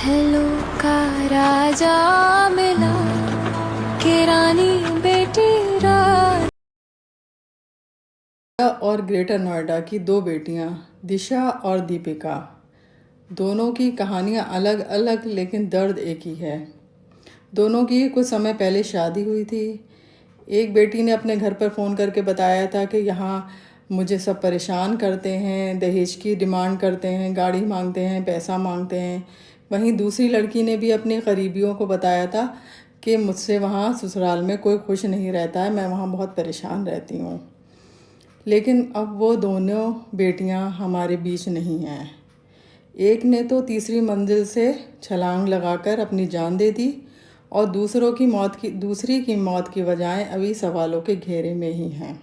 Hello का राजा मिला के रानी बेटी राज। और ग्रेटर नोएडा की दो बेटियां दिशा और दीपिका, दोनों की कहानियां अलग अलग लेकिन दर्द एक ही है। दोनों की कुछ समय पहले शादी हुई थी। एक बेटी ने अपने घर पर फ़ोन करके बताया था कि यहाँ मुझे सब परेशान करते हैं, दहेज की डिमांड करते हैं, गाड़ी मांगते हैं, पैसा मांगते हैं। वहीं दूसरी लड़की ने भी अपने करीबियों को बताया था कि मुझसे वहाँ ससुराल में कोई खुश नहीं रहता है, मैं वहाँ बहुत परेशान रहती हूँ। लेकिन अब वो दोनों बेटियां हमारे बीच नहीं हैं। एक ने तो तीसरी मंजिल से छलांग लगाकर अपनी जान दे दी और दूसरी की मौत की वजहें अभी सवालों के घेरे में ही हैं।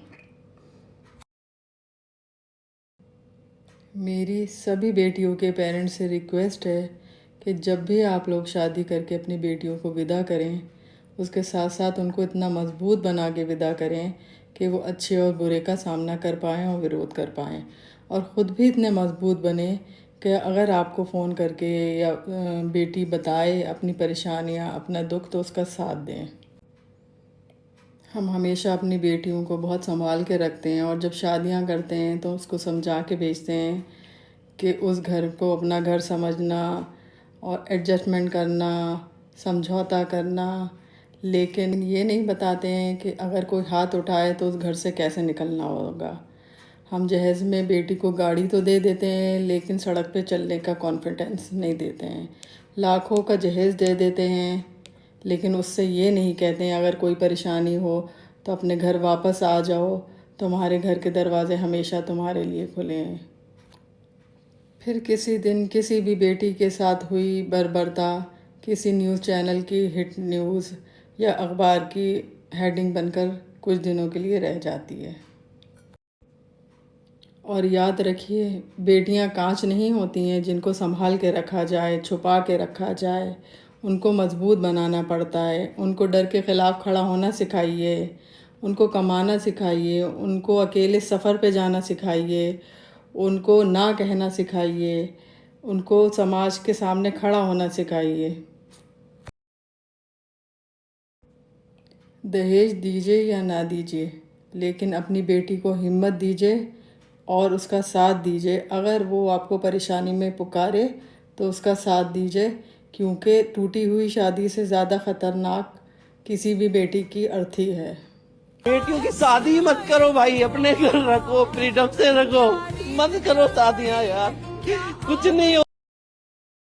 मेरी सभी बेटियों के पेरेंट्स से रिक्वेस्ट है कि जब भी आप लोग शादी करके अपनी बेटियों को विदा करें, उसके साथ साथ उनको इतना मजबूत बना के विदा करें कि वो अच्छे और बुरे का सामना कर पाएँ और विरोध कर पाएँ, और ख़ुद भी इतने मजबूत बने कि अगर आपको फ़ोन करके या बेटी बताए अपनी परेशानियाँ, अपना दुख, तो उसका साथ दें। हम हमेशा अपनी बेटियों को बहुत संभाल के रखते हैं और जब शादियां करते हैं तो उसको समझा के भेजते हैं कि उस घर को अपना घर समझना और एडजस्टमेंट करना, समझौता करना। लेकिन ये नहीं बताते हैं कि अगर कोई हाथ उठाए तो उस घर से कैसे निकलना होगा। हम जहेज़ में बेटी को गाड़ी तो दे देते हैं लेकिन सड़क पे चलने का कॉन्फिडेंस नहीं देते हैं। लाखों का जहेज़ दे देते हैं लेकिन उससे ये नहीं कहते हैं अगर कोई परेशानी हो तो अपने घर वापस आ जाओ, तुम्हारे घर के दरवाज़े हमेशा तुम्हारे लिए खुले हैं। फिर किसी दिन किसी भी बेटी के साथ हुई बर्बरता किसी न्यूज़ चैनल की हिट न्यूज़ या अखबार की हेडिंग बनकर कुछ दिनों के लिए रह जाती है। और याद रखिए, बेटियां कांच नहीं होती हैं जिनको संभाल के रखा जाए, छुपा के रखा जाए। उनको मजबूत बनाना पड़ता है। उनको डर के ख़िलाफ़ खड़ा होना सिखाइए, उनको कमाना सिखाइए, उनको अकेले सफ़र पे जाना सिखाइए, उनको ना कहना सिखाइए, उनको समाज के सामने खड़ा होना सिखाइए। दहेज दीजिए या ना दीजिए, लेकिन अपनी बेटी को हिम्मत दीजिए और उसका साथ दीजिए। अगर वो आपको परेशानी में पुकारे तो उसका साथ दीजिए, क्योंकि टूटी हुई शादी से ज़्यादा ख़तरनाक किसी भी बेटी की अर्थी है। बेटियों की शादी मत करो भाई, अपने घर रखो, फ्रीडम से रखो, मत करो शादियां यार, कुछ नहीं हो।